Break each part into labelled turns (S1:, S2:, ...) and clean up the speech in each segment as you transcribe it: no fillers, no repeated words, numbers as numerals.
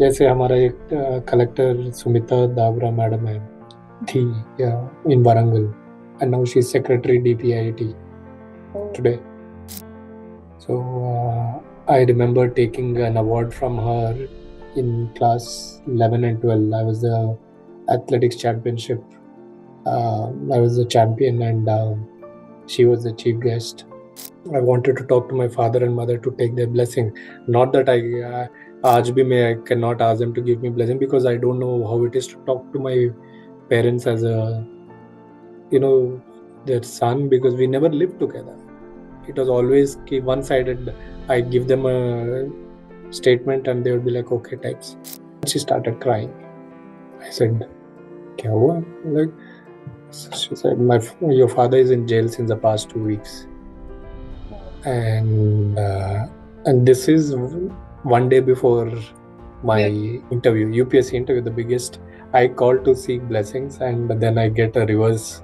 S1: जैसे हमारा एक कलेक्टर सुमिता दावरा मैडम है थी in Warangal, and now she's secretary DPIIT today. So I remember taking an award from her in class 11 and 12. I was the athletics championship. I was the champion, and she was the chief guest. I wanted to talk to my father and mother to take their blessing. Not that आज भी मैं I cannot ask them to give me blessing because I don't know how it is to talk to my parents as their son, because we never lived together. It was always one-sided. I give them a statement and they would be like, okay, types. She started crying. I said, "Kya hua?" Like, she said, your father is in jail since the past 2 weeks. And this is one day before my interview, UPSC interview, the biggest. I called to seek blessings, and then I get a reverse.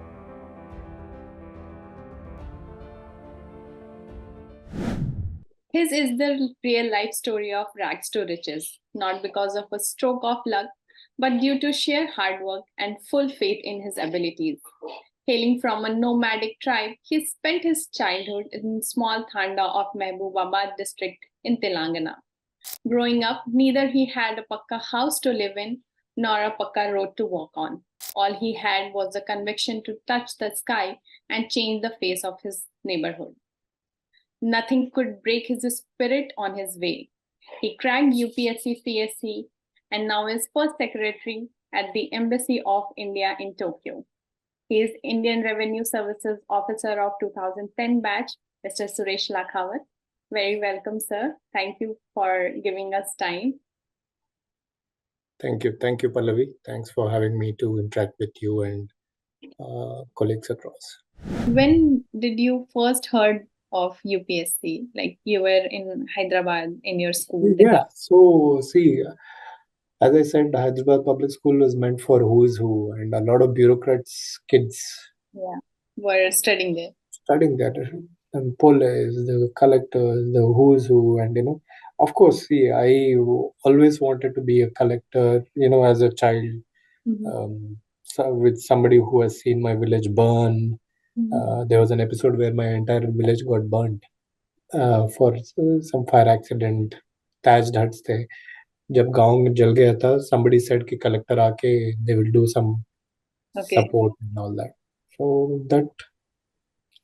S2: His is the real life story of rags to riches, not because of a stroke of luck, but due to sheer hard work and full faith in his abilities. Hailing from a nomadic tribe, he spent his childhood in small Thanda of Mahabubabad District in Telangana. Growing up, neither he had a pakka house to live in nor a pakka road to walk on. All he had was the conviction to touch the sky and change the face of his neighborhood. Nothing could break his spirit on his way. He cracked UPSC CSE and now is first secretary at the Embassy of India in Tokyo. He is Indian Revenue Services Officer of 2010 batch, Mr. Suresh Lakhavath. Very welcome, sir. Thank you for giving us time.
S1: Thank you, Pallavi. Thanks for having me to interact with you and colleagues across.
S2: When did you first heard of UPSC? Like you were in Hyderabad in your school?
S1: Yeah. So see, as I said, Hyderabad Public School was meant for who is who, and a lot of bureaucrats, kids,
S2: were studying there.
S1: And police, the collectors, the who's who, and of course, see, I always wanted to be a collector, as a child. So with somebody who has seen my village burn. There was an episode where my entire village got burnt for some fire accident. Thatched huts थे. जब गांव जल गया था, somebody said कि collector आके they will do some support and all that. So that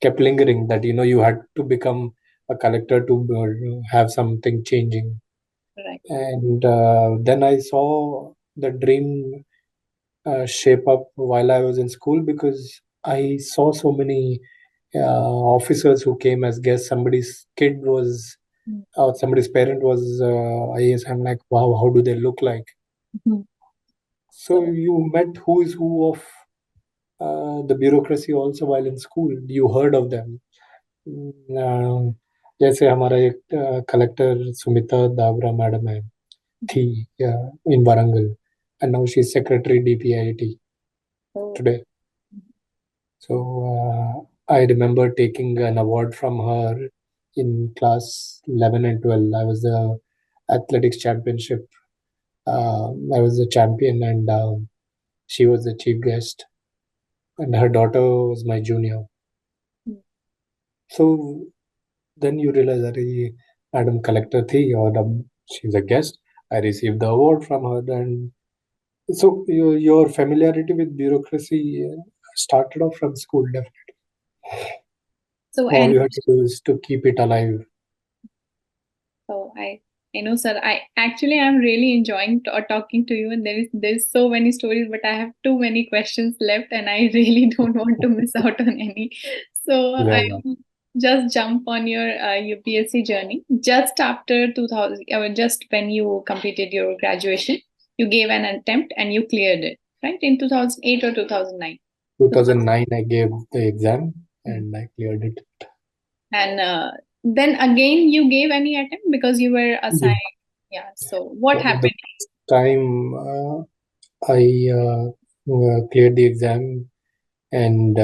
S1: kept lingering, that you had to become a collector to have something changing.
S2: Right.
S1: And then I saw the dream shape up while I was in school, because I saw so many officers who came as guests. Somebody's kid was, somebody's parent was IAS. I'm like, wow, how do they look like? So you met who is who of the bureaucracy also while in school. You heard of them. जैसे हमारा एक collector Sumita दावरा madam है थी in Warangal, and now she's secretary DPIIT today. So I remember taking an award from her in class 11 and 12. I was the athletics championship. I was the champion, and she was the chief guest, and her daughter was my junior. So then you realize that Madam Collector thi, or she's a guest. I received the award from her, and so your familiarity with bureaucracy started off from school, definitely. So all you have to do is to keep it alive.
S2: So I know, sir. I actually am really enjoying talking to you, and there's so many stories, but I have too many questions left, and I really don't want to miss out on any. So I just jump on your UPSC journey. Just after 2000, just when you completed your graduation, you gave an attempt and you cleared it, right? In 2008 or 2009?
S1: 2009, I gave the exam and I cleared it.
S2: And then again, you gave any attempt because you were assigned. Yeah. So what happened?
S1: The time I cleared the exam, and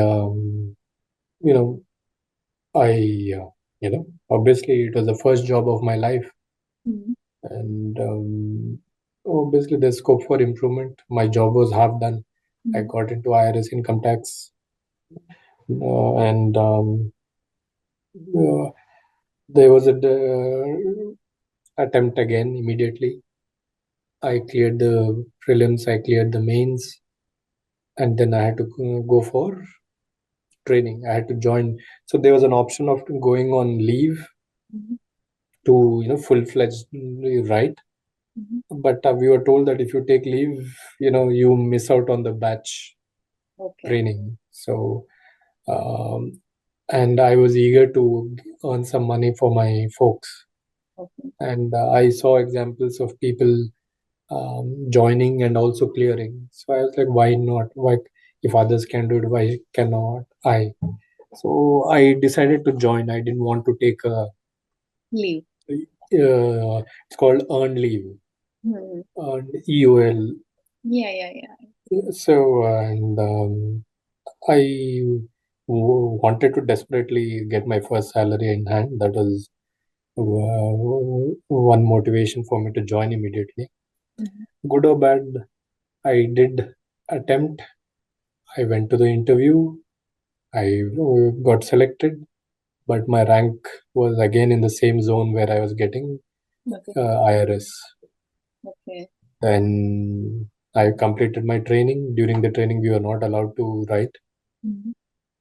S1: I obviously it was the first job of my life, and Obviously, there's scope for improvement. My job was half done. I
S2: Mhm.
S1: got into IRS income tax, and there was a attempt again immediately. I cleared the prelims, I cleared the mains, and then I had to go for training. I had to join. So there was an option of going on leave
S2: Mhm.
S1: to full-fledged write.
S2: Mhm.
S1: But we were told that if you take leave, you miss out on the batch
S2: Okay.
S1: training. So um, and I was eager to earn some money for my folks.
S2: Okay.
S1: And I saw examples of people joining and also clearing. So I was like, why not? Why, if others can do it, why cannot I? So I decided to join. I didn't want to take a,
S2: Leave.
S1: it's called earned leave,
S2: Mhm.
S1: earned EOL.
S2: Yeah, yeah, yeah.
S1: So, and I wanted to desperately get my first salary in hand. That was one motivation for me to join immediately.
S2: Mhm.
S1: Good or bad, I did attempt. I went to the interview. I got selected, but my rank was again in the same zone where I was getting
S2: Okay.
S1: IRS.
S2: Okay.
S1: Then I completed my training. During the training, we were not allowed to write
S2: Mhm.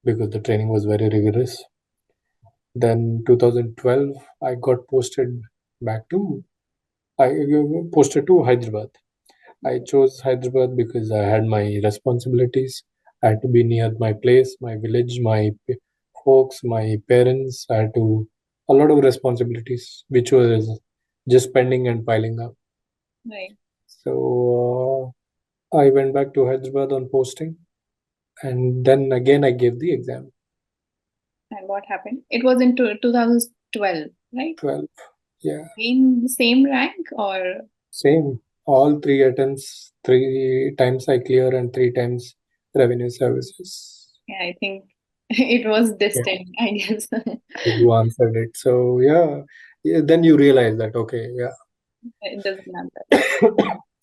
S1: because the training was very rigorous. Then 2012, I got posted back to I posted to Hyderabad. I chose Hyderabad because I had my responsibilities. I had to be near my place, my village, my folks, my parents. I had to a lot of responsibilities, which was just pending and piling up.
S2: Right.
S1: So I went back to Hyderabad on posting, and then again I gave the exam.
S2: And what happened? It was in 2012, right?
S1: 12, yeah,
S2: In the same rank or?
S1: same. All three attempts, three times I clear and three times revenue services.
S2: Yeah, I think it was
S1: Yeah,
S2: destined, I guess.
S1: you answered it. So yeah, then you realize that okay, yeah,
S2: It doesn't matter.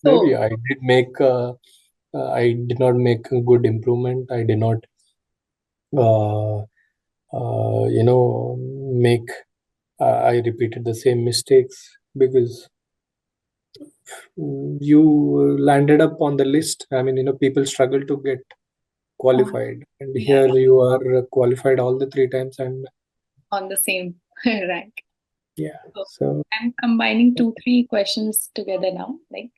S1: maybe
S2: So,
S1: I did not make a good improvement. I did not uh, make. I repeated the same mistakes because you landed up on the list. I mean, people struggle to get
S2: uh,
S1: qualified, and
S2: yeah,
S1: here you are qualified all the three times, and
S2: on the same rank.
S1: yeah.
S2: So
S1: So
S2: I'm combining two, three questions together now. Like,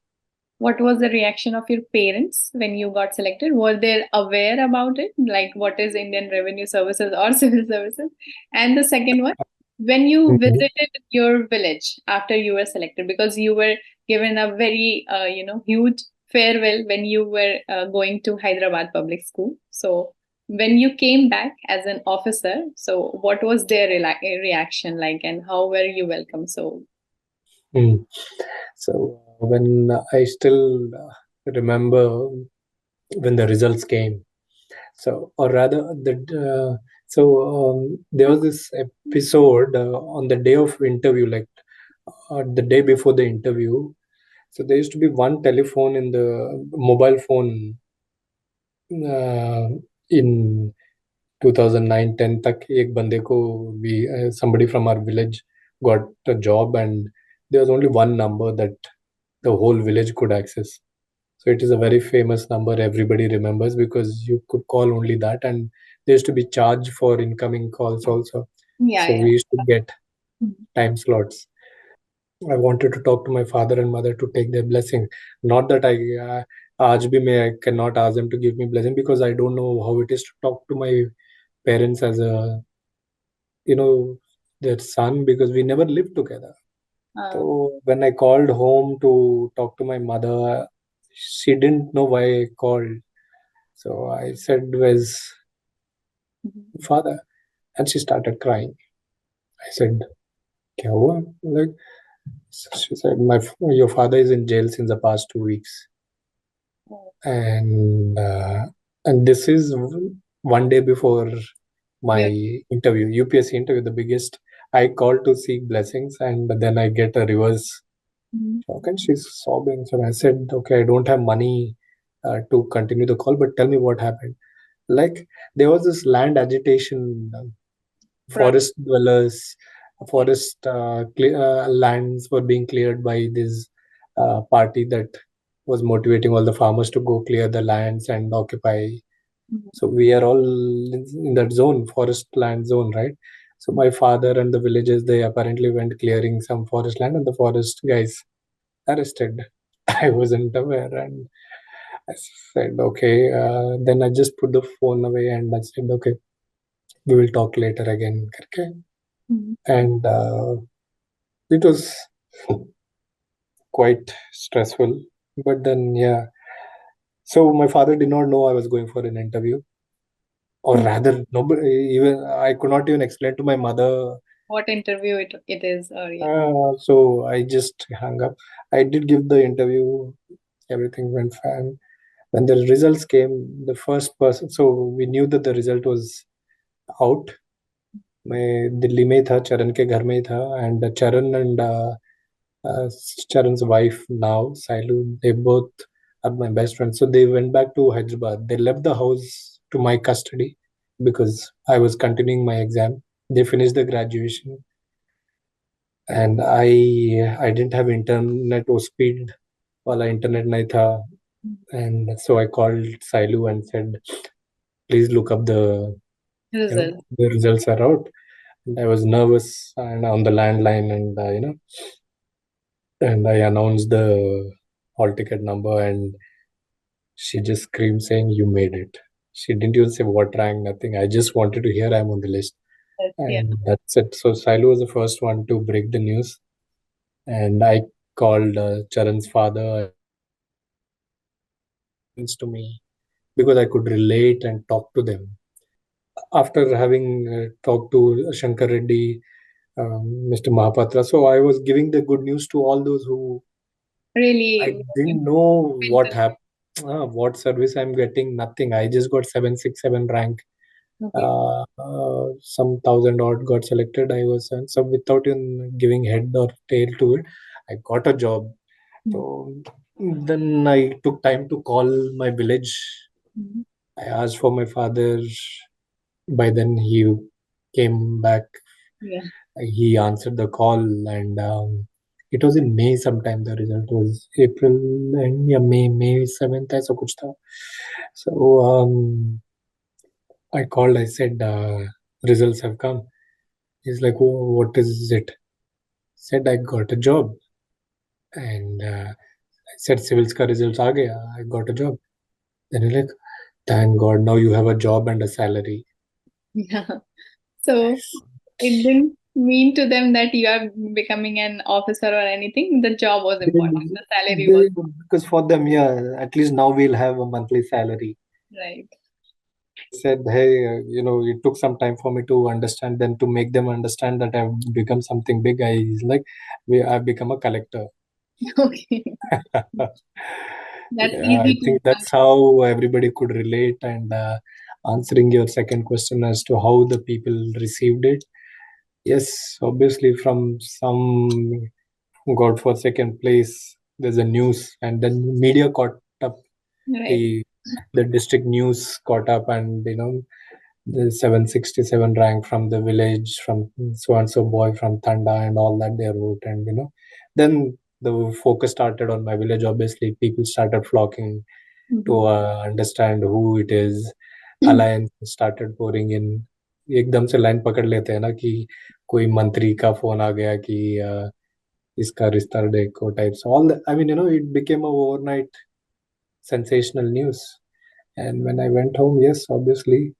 S2: what was the reaction of your parents when you got selected? Were they aware about it? Like, what is Indian Revenue Services or Civil Services? And the second one, when you
S1: mhm.
S2: visited your village after you were selected, because you were given a very, huge farewell when you were going to Hyderabad Public School. So, when you came back as an officer, so what was their reaction like, and how were you welcomed? So,
S1: Mm. So when I still remember when the results came. So, or rather, there was this episode on the day of interview, like the day before the interview. So there used to be one telephone in the mobile phone uh, in 2009-10 तक एक बंदे को we somebody from our village got a job, and there was only one number that the whole village could access. So it is a very famous number everybody remembers because you could call only that, and there used to be charge for incoming calls also.
S2: yeah,
S1: So
S2: yeah.
S1: we used to get
S2: Mhm.
S1: time slots. I wanted to talk to my father and mother to take their blessing. Not that आज भी मैं I cannot ask them to give me blessing because I don't know how it is to talk to my parents as a their son because we never lived together.
S2: Uh,
S1: So when I called home to talk to my mother, she didn't know why I called. So I said, "Where's
S2: mhm.
S1: father?" And she started crying. I said, "Kya hua?" Like, she said, your father is in jail since the past 2 weeks,
S2: Oh,
S1: and and this is one day before my
S2: yeah.
S1: interview, UPSC interview, the biggest. I called to seek blessings, and then I get a reverse. shock, and she's sobbing. So I said, okay, I don't have money to continue the call, but tell me what happened. Like, there was this land agitation, forest dwellers, forest lands were being cleared by this party that was motivating all the farmers to go clear the lands and occupy. So we are all in that zone, forest land zone, right? So my father and the villagers, they apparently went clearing some forest land, and the forest guys arrested. I wasn't aware, and I said, okay. Then I just put the phone away and I said, okay, we will talk later again. Okay. And it was quite stressful. But then, yeah. So my father did not know I was going for an interview, or rather, nobody even I could not even explain to my mother.
S2: What interview it is, or
S1: So I just hung up. I did give the interview. Everything went fine. When the results came, the first person, so we knew that the result was out. मैं दिल्ली में ही था, चरण के घर में ही था, and Charan and Charan's wife now, Sailu, they both are my best friends. So they went back to Hyderabad. They left the house to my custody because I was continuing my exam. They finished the graduation, and I didn't have internet or speed. वाला internet नहीं था, and so I called Sailu and said, please look up
S2: result.
S1: The results are out. And I was nervous and on the landline, and and I announced the hall ticket number, and she just screamed saying, you made it. She didn't even say what rank, nothing. I just wanted to hear I'm on the list. And that's it. So Sailu was the first one to break the news. And I called Charan's father to me because I could relate and talk to them. After having talked to Shankar Reddy, Mr. Mahapatra, so I was giving the good news to all those who
S2: Really,
S1: I didn't know what happened, what service I'm getting, nothing. I just got 767 rank. Some thousand odd got selected. I was, so without even giving head or tail to it, I got a job. So then I took time to call my village. I asked for my father. By then he came back. He answered the call, and it was in May sometime. The result was April, and yeah, May 7th, ऐसा कुछ था. So I called. I said, results have come. He's like, oh, what is it? Said I got a job, and I said civils ka results आ गया. I got a job. Then he's like, thank God, now you have a job and a salary.
S2: Yeah. So it didn't mean to them that you are becoming an officer or anything. The job was important. The salary was
S1: Because for them, yeah, at least now we'll have a monthly salary.
S2: right.
S1: Said, hey, it took some time for me to understand, then to make them understand that I've become something big. I've become a collector.
S2: Okay. That's easy
S1: I think that's how everybody could relate. And answering your second question as to how the people received it, yes, obviously from some got for second place, there's a news, and then media caught up.
S2: right.
S1: The district news caught up, and the 767 rank from the village, from so and so boy from Thanda, and all that they wrote. And then the focus started on my village. Obviously people started flocking to understand who it is. Alliance started pouring in. एकदम से line पकड़ लेते हैं ना कि कोई मंत्री का फोन आ गया कि इसका रिश्ता देखो types. All that, I mean, it became a overnight sensational news. And when I went home, yes, obviously,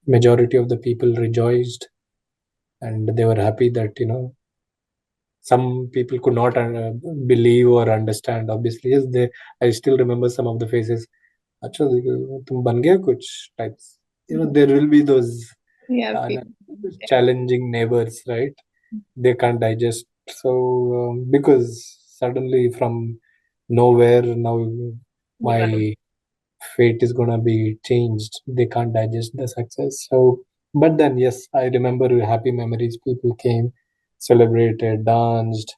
S1: majority of the people rejoiced, and they were happy that some people could not believe or understand. Obviously, yes, I still remember some of the faces. अच्छा तुम बन गया कुछ types. There will be those challenging neighbors, right? They can't digest. So because suddenly from nowhere now my fate is gonna be changed. They can't digest the success. So, but then yes, I remember happy memories. People came, celebrated, danced,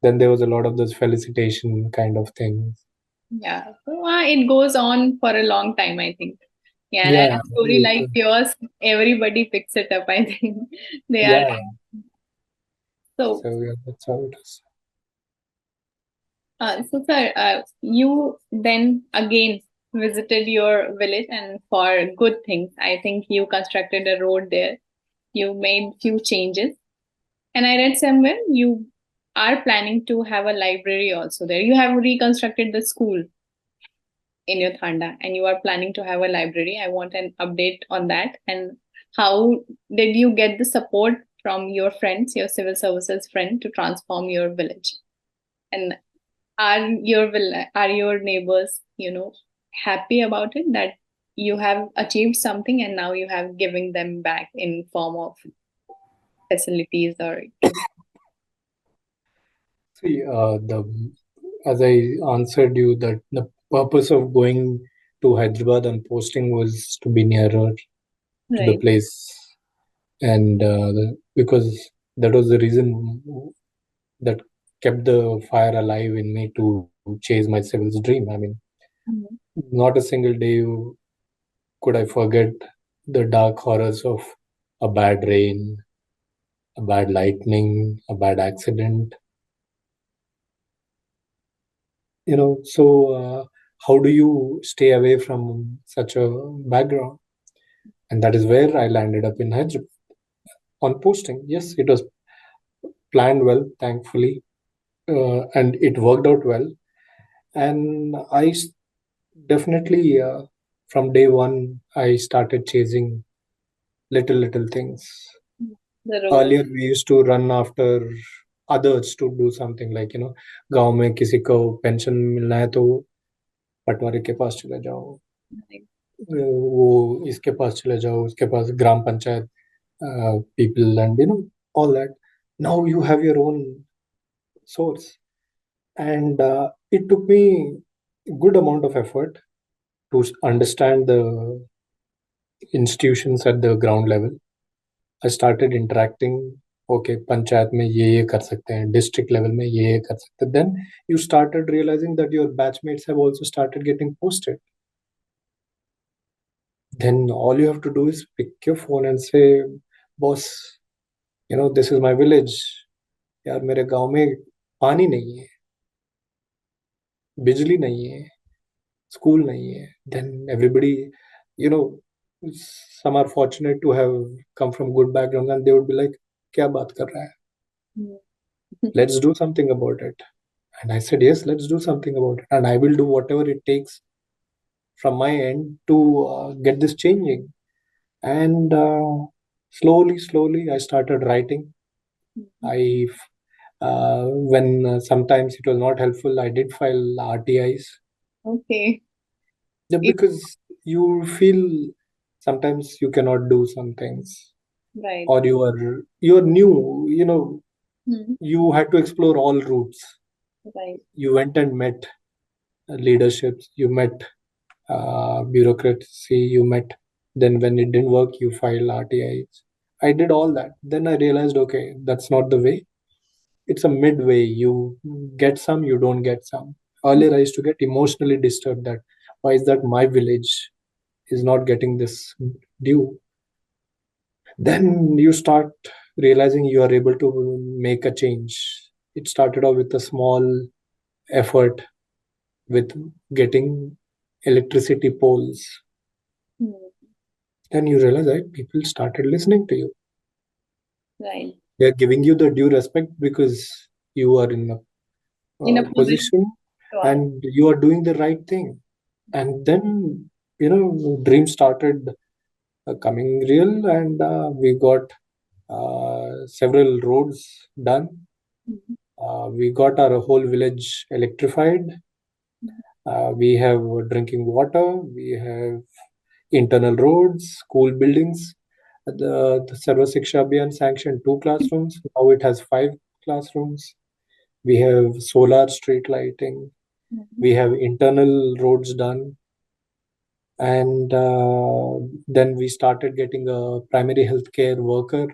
S1: Then there was a lot of those felicitation kind of things.
S2: Yeah. So it goes on for a long time, I think. Yeah, and
S1: Yeah,
S2: a story like yours, everybody picks it up, I think. They are
S1: yeah.
S2: so.
S1: So yeah, that's how it is.
S2: So, sir, you then again visited your village and for good things. I think you constructed a road there. You made few changes, and I read somewhere you are planning to have a library also there. You have reconstructed the school in your Thanda, and you are planning to have a library. I want an update on that. And how did you get the support from your friends, your civil services friend, to transform your village? And are your neighbors, happy about it, that you have achieved something and now you have given them back in form of facilities or
S1: See, as I answered you that the purpose of going to Hyderabad and posting was to be nearer to the
S2: right.
S1: place, and because that was the reason that kept the fire alive in me to chase my civil's dream. I mean,
S2: Mhm.
S1: not a single day could I forget the dark horrors of a bad rain, a bad lightning, a bad accident. So how do you stay away from such a background? And that is where I landed up in Hyderabad on posting. Yes, it was planned well, thankfully, and it worked out well. And definitely, from day one, I started chasing little things.
S2: The road.
S1: Earlier, we used to run after others to do something like, गांव में किसी को pension मिलना है तो पटवारी के पास चले जाओ,
S2: Right.
S1: वो इसके पास चले जाओ, उसके पास ग्राम panchayat people, and all that. Now you have your own source, and it took me a good amount of effort to understand the institutions at the ground level. I started interacting. Okay, panchayat में ये कर सकते हैं, district level में ये कर सकते हैं. Then you started realizing that your batchmates have also started getting posted. Then all you have to do is pick your phone and say, boss, this is my village. यार मेरे गांव में पानी नहीं है, बिजली नहीं है, स्कूल नहीं है. Then everybody, you know, some are fortunate to have come from good backgrounds, and they would be like, क्या बात कर रहा है? Let's do something about it. And I said, yes, let's do something about it. And I will do whatever it takes from my end to get this changing. And slowly, I started writing. When sometimes it was not helpful, I did file RTIs.
S2: Okay.
S1: Yeah, because you feel sometimes you cannot do some things,
S2: Right.
S1: or you're new. You had to explore all routes.
S2: Right.
S1: You went and met leaderships. You met bureaucracy. You met. Then when it didn't work, you filed RTIs. I did all that. Then I realized, okay, that's not the way. It's a midway. You get some, you don't get some. Earlier, I used to get emotionally disturbed that why is that my village is not getting this due. Then you start realizing you are able to make a change. It started off with a small effort with getting electricity poles. Then you realize that people started listening to you.
S2: Right.
S1: They are giving you the due respect because you are in a
S2: In a
S1: position
S2: to
S1: and you are doing the right thing. And then, dreams started coming real, and we got several roads done. We got our whole village electrified. We have drinking water. We have internal roads, school buildings. The Sarva Shiksha Abhiyan sanctioned 2 classrooms. Now it has 5 classrooms. We have solar street lighting. We have internal roads done. And then we started getting a primary healthcare worker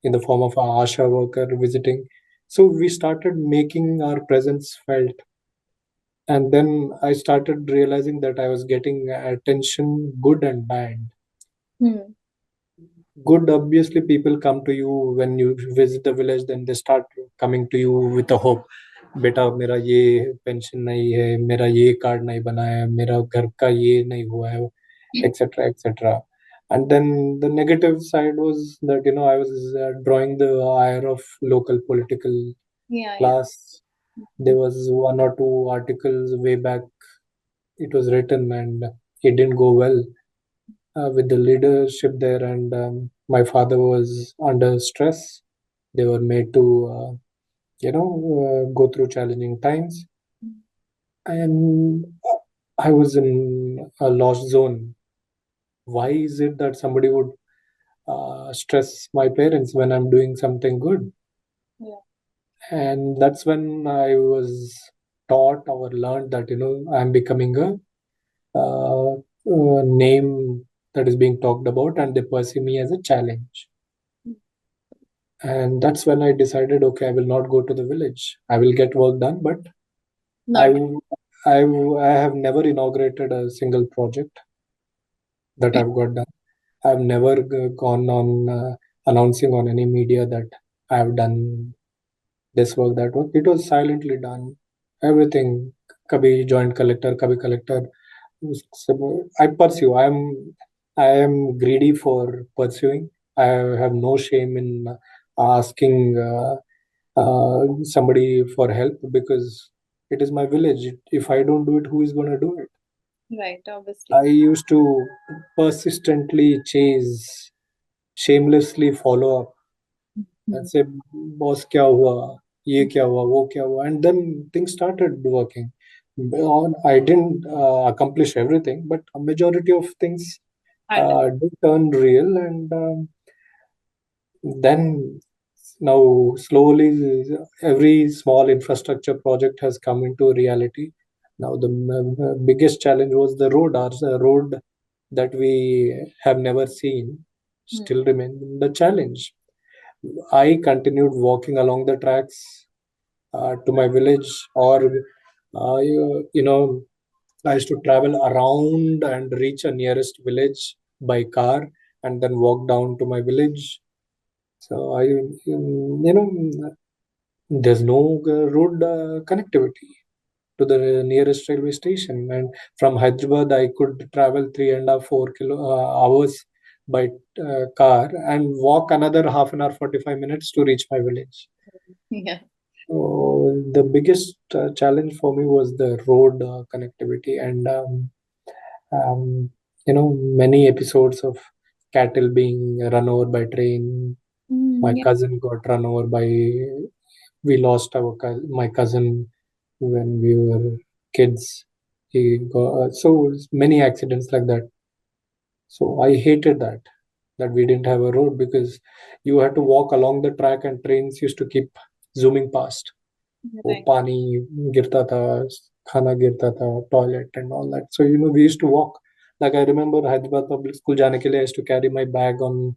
S1: in the form of a ASHA worker visiting. So we started making our presence felt. And then I started realizing that I was getting attention, good and bad. Good, obviously, people come to you when you visit the village, then they start coming to you with a hope. बेटा मेरा ये pension नहीं है, मेरा ये card नहीं बना है, मेरा घर का ये नहीं हुआ है, etc., etc. And then the negative side was that I was drawing the ire of local political class. There was one or two articles way back it was written, and it didn't go well with the leadership there. And my father was under stress. They were made to go through challenging times, and I was in a lost zone. Why is it that somebody would stress my parents when I'm doing something good? And that's when I was taught or learned that I'm becoming a name that is being talked about, and they perceive me as a challenge. And that's when I decided, okay, I will not go to the village. I will get work done, but I have never inaugurated a single project that I've got done. I've never gone on announcing on any media that I have done this work, that work. It was silently done. Everything, kabhi joint collector, kabhi collector. I pursue. I am greedy for pursuing. I have no shame in asking somebody for help, because it is my village. If I don't do it, who is going to do it?
S2: Right, obviously.
S1: I used to persistently chase, shamelessly follow up, and say, boss, kya hua? Ye kya hua? Wo kya hua? And then things started working. I didn't accomplish everything, but a majority of things did turn real. And then now slowly every small infrastructure project has come into reality. Now the biggest challenge was the road. Our road that we have never seen still remains the challenge. I continued walking along the tracks to my village, or I used to travel around and reach a nearest village by car, and then walk down to my village. So there's no road connectivity to the nearest railway station, and from Hyderabad I could travel 3.5 4 hours by car, and walk another half an hour 45 minutes to reach my village.
S2: Yeah.
S1: So the biggest challenge for me was the road connectivity, and many episodes of cattle being run over by train. My cousin got run over by. We lost my cousin when we were kids. He got so many accidents like that. So I hated that we didn't have a road, because you had to walk along the track, and trains used to keep zooming past. वो पानी गिरता था, खाना गिरता था, toilet and all that. So we used to walk. Like I remember Hyderabad Public School जाने के लिए I used to carry my bag on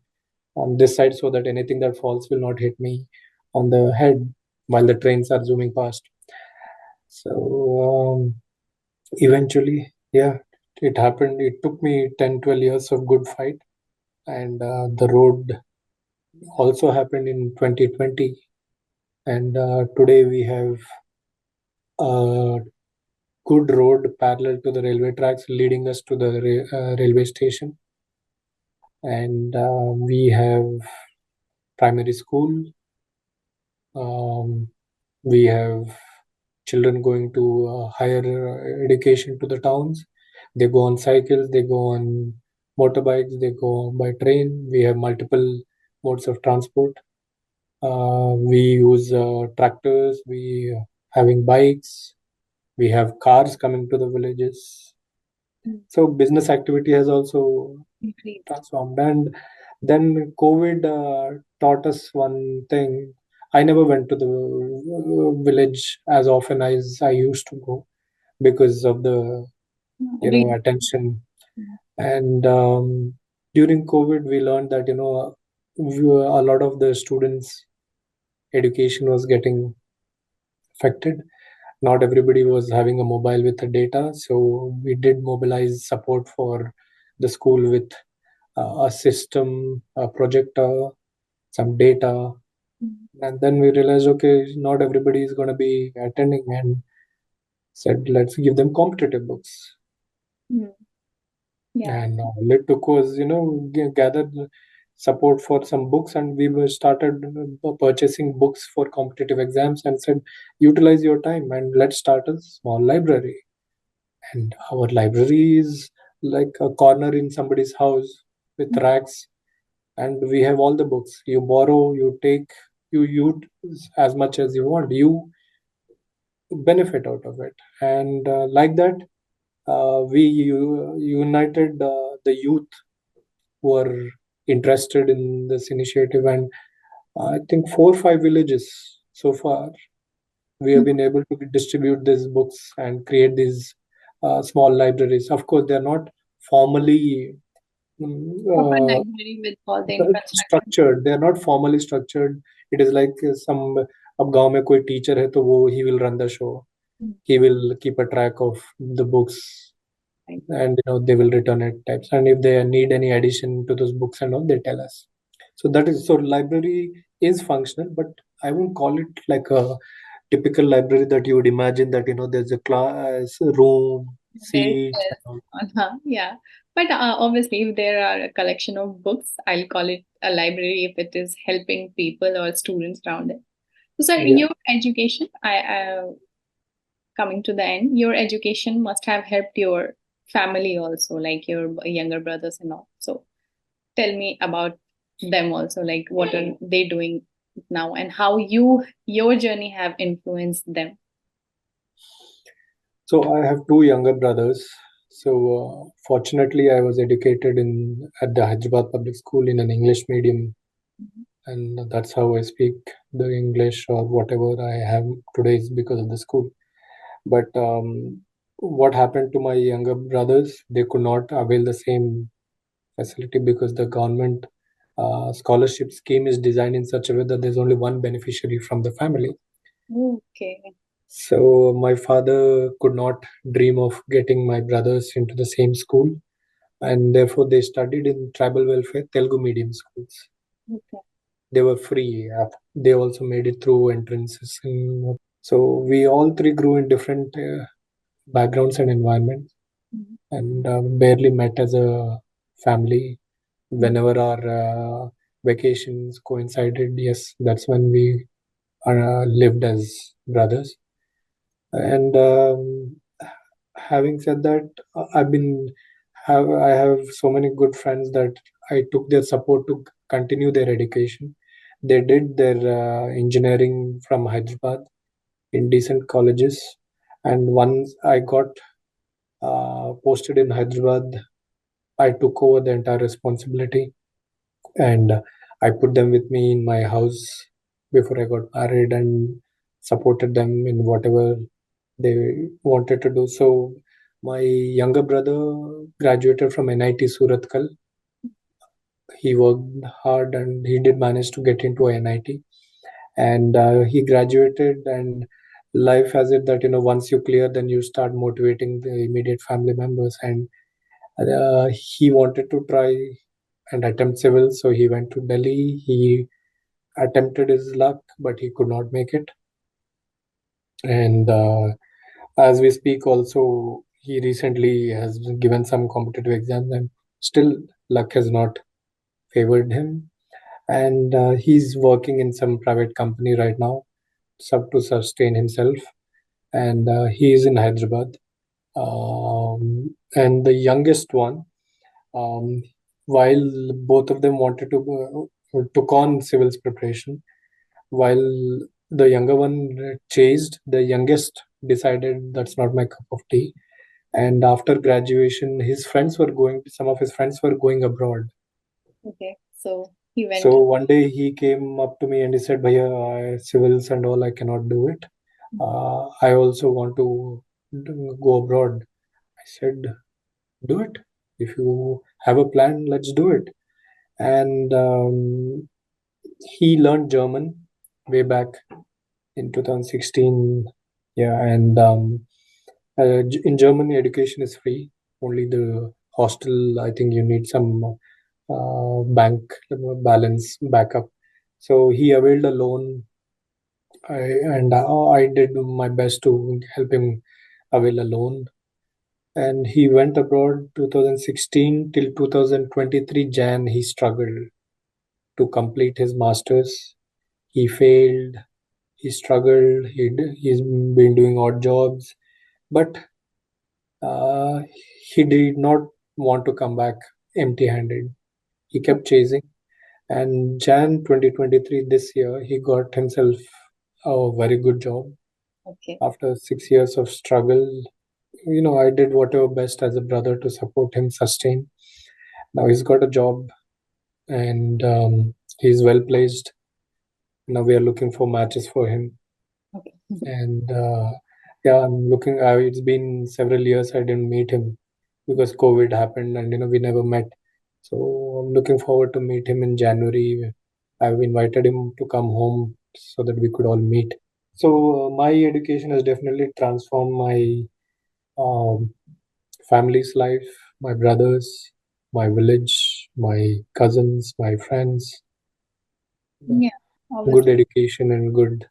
S1: this side, so that anything that falls will not hit me on the head while the trains are zooming past. So eventually, yeah, it happened. It took me 10-12 years of good fight, and the road also happened in 2020. And today we have a good road parallel to the railway tracks leading us to the railway station. And we have primary school. We have children going to higher education to the towns. They go on cycles, they go on motorbikes, they go by train. We have multiple modes of transport. We use tractors, we having bikes, we have cars coming to the villages. So business activity has also transformed. And then COVID taught us one thing. I never went to the village as often as I used to go, because of the attention. And during COVID, we learned that a lot of the students education was getting affected. Not everybody was having a mobile with the data, so we did mobilize support for the school with a system, a projector, some data, and then we realized, okay, not everybody is going to be attending, and said, let's give them competitive books.
S2: Yeah.
S1: And it took us, gathered support for some books, and we were started purchasing books for competitive exams, and said, utilize your time and let's start a small library. And our library is like a corner in somebody's house with racks, and we have all the books. You borrow, you take, you use as much as you want. You benefit out of it, and like that, we united the youth who are interested in this initiative, and I think 4 or 5 villages so far we have been able to distribute these books and create these small libraries. Of course, they are not formally
S2: Proper library with all the infrastructure.
S1: structured. They are not formally structured. It is like some, अब गांव में कोई teacher है तो वो he will run the show. He will keep a track of the books, and they will return it types. And if they need any addition to those books and all, they tell us. So that is, so library is functional, but I won't call it like a typical library that you would imagine that there's a class room, seats.
S2: Yeah. But obviously, if there are a collection of books, I'll call it a library if it is helping people or students around it. So, sir,
S1: Yeah.
S2: your education, coming to the end, your education must have helped your family also, like your younger brothers and all. So, tell me about them also, like what are they doing now, and how your journey have influenced them.
S1: So I have 2 younger brothers. So fortunately, I was educated at the Hyderabad Public School in an English medium, and that's how I speak the English or whatever I have today is because of the school. But what happened to my younger brothers? They could not avail the same facility because the government scholarship scheme is designed in such a way that there's only one beneficiary from the family.
S2: Okay.
S1: So my father could not dream of getting my brothers into the same school, and therefore they studied in tribal welfare Telugu medium schools.
S2: Okay.
S1: They were free. They also made it through entrances. So we all three grew in different backgrounds and environments, and barely met as a family. Whenever our vacations coincided, yes, that's when we lived as brothers. And having said that, I have so many good friends that I took their support to continue their education. They did their engineering from Hyderabad in decent colleges, and once I got posted in Hyderabad, I took over the entire responsibility, and I put them with me in my house before I got married, and supported them in whatever they wanted to do. So my younger brother graduated from NIT Surathkal. He worked hard and he did manage to get into NIT, and he graduated. And life has it that once you clear, then you start motivating the immediate family members. And he wanted to try and attempt civil, so he went to Delhi. He attempted his luck, but he could not make it. And as we speak, also he recently has given some competitive exams, and still luck has not favored him. And he's working in some private company right now, to sustain himself. And he is in Hyderabad. And the youngest one, um, while both of them wanted to took on civils preparation, while the younger one chased, the youngest decided that's not my cup of tea. And after graduation, some of his friends were going abroad.
S2: Okay. So he went.
S1: So one day he came up to me and he said, Bhaiya, civils and all, I cannot do it. I also want to go abroad. I said, do it. If you have a plan, let's do it. And he learned German. way back in 2016. Yeah, and in Germany, education is free. Only the hostel, I think you need some bank balance backup. So he availed a loan, I did my best to help him avail a loan. And he went abroad 2016 till 2023 Jan. He struggled to complete his masters. He failed. He struggled. He's been doing odd jobs, but uh, he did not want to come back empty-handed. He kept chasing, and Jan 2023 this year he got himself a very good job
S2: Okay.
S1: after 6 years of struggle. I did whatever best as a brother to support him sustain. Now he's got a job, and he's well placed. Now we are looking for matches for him.
S2: Okay.
S1: And yeah, I'm looking. It's been several years I didn't meet him because COVID happened, and we never met. So I'm looking forward to meet him in January. I've invited him to come home so that we could all meet. So my education has definitely transformed my um, family's life, my brothers, my village, my cousins, my friends.
S2: Yeah,
S1: Good
S2: obviously.
S1: education and good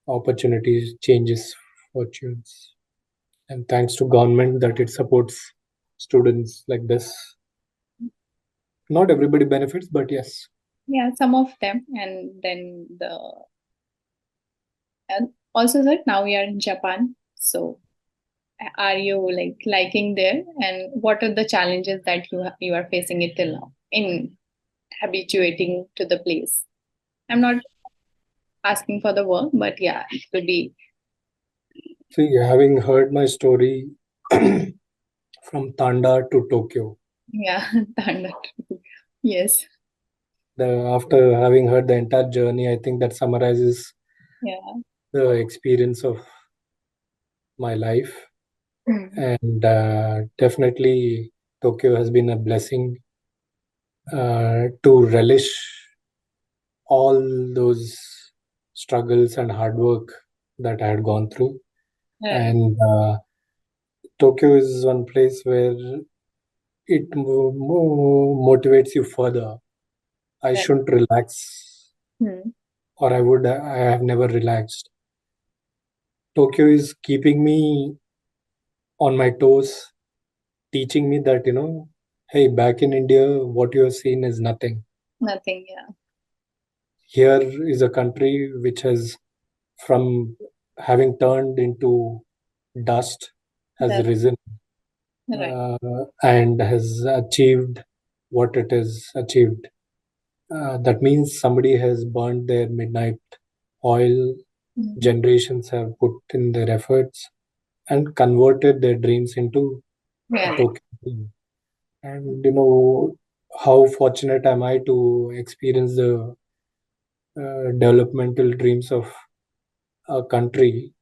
S1: opportunities changes fortunes. And thanks to government that it supports students like this. Not everybody benefits, but yes.
S2: Yeah, some of them. And then and also, sir, now we are in Japan. So are you like liking there? And what are the challenges that you are facing it till now in habituating to the place? I'm not asking for the work, but yeah, it could be.
S1: See, having heard my story from Tanda to Tokyo,
S2: Yeah, Tanda. Yes.
S1: after having heard the entire journey, I think that summarizes
S2: Yeah.
S1: the experience of my life. And definitely, Tokyo has been a blessing to relish all those struggles and hard work that I had gone through.
S2: Right.
S1: And Tokyo is one place where it motivates you further. I
S2: Right.
S1: shouldn't relax,
S2: Hmm.
S1: or I have never relaxed. Tokyo is keeping me on my toes, teaching me that, hey, back in India, what you have seen is nothing.
S2: Nothing. Yeah.
S1: Here is a country which has, from having turned into dust, has
S2: That.
S1: risen
S2: Right.
S1: and has achieved what it has achieved. That means somebody has burned their midnight oil,
S2: Mhm.
S1: generations have put in their efforts and converted their dreams into a
S2: Reality.
S1: token dream. And how fortunate am I to experience the developmental dreams of a country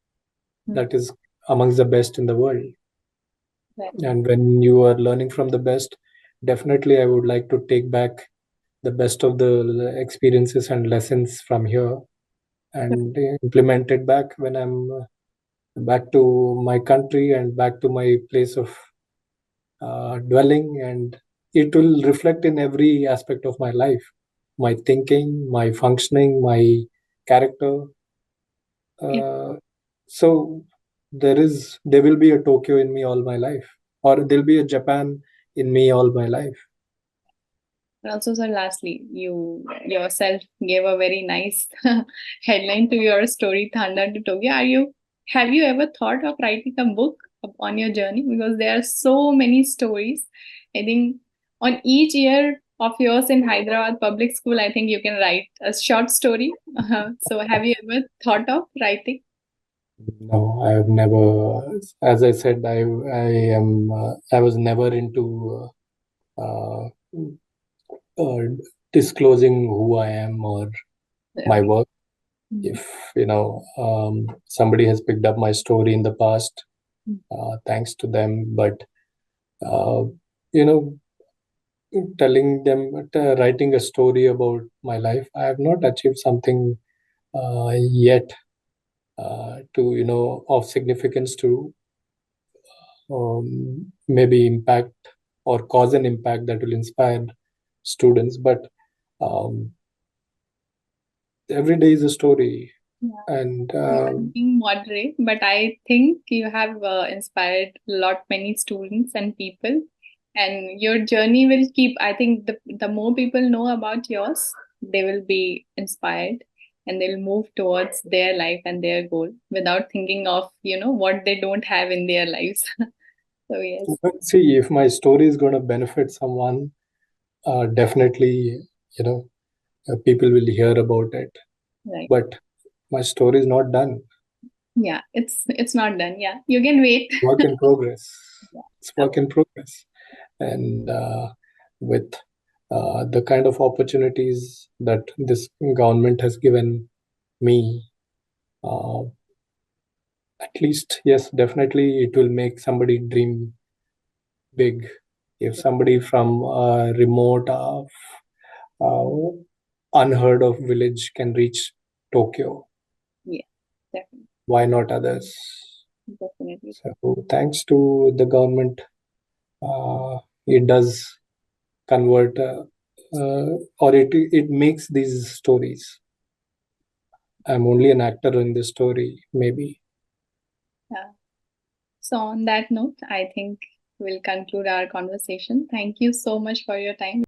S2: Hmm.
S1: that is amongst the best in the world.
S2: Right.
S1: And when you are learning from the best, definitely I would like to take back the best of the experiences and lessons from here and implement it back when I'm back to my country and back to my place of dwelling. And it will reflect in every aspect of my life, my thinking, my functioning, my character.
S2: Yeah.
S1: So there will be a Tokyo in me all my life, or there'll be a Japan in me all my life.
S2: And also, sir, lastly, you yourself gave a very nice headline to your story, Thanda to Tokyo. Have you ever thought of writing a book on your journey? Because there are so many stories. I think on each year of yours in Hyderabad Public School, I think you can write a short story. So, have you ever thought of writing?
S1: No, I've never. As I said, I was never into uh, uh, disclosing who I am or my
S2: Okay.
S1: work.
S2: Mhm.
S1: If somebody has picked up my story in the past, thanks to them. But uh, you know, writing a story about my life, I have not achieved something yet to of significance to maybe impact or cause an impact that will inspire students. But every day is a story.
S2: Yeah.
S1: And
S2: Being moderate, but I think you have inspired many students and people, and your journey will keep. I think the more people know about yours, they will be inspired, and they'll move towards their life and their goal without thinking of what they don't have in their lives. So yes,
S1: see, if my story is going to benefit someone, definitely, people will hear about it.
S2: right.
S1: But my story is not done.
S2: Yeah, it's not done. Yeah, you can wait.
S1: Work in progress.
S2: Yeah.
S1: It's work in progress. And with the kind of opportunities that this government has given me, at least, yes, definitely it will make somebody dream big. If somebody from a remote, uh, unheard of village can reach Tokyo,
S2: Yeah, definitely.
S1: why not others?
S2: Definitely.
S1: So thanks to the government, it does convert or it makes these stories. I'm only an actor in this story, maybe.
S2: Yeah. So on that note, I think we'll conclude our conversation. Thank you so much for your time.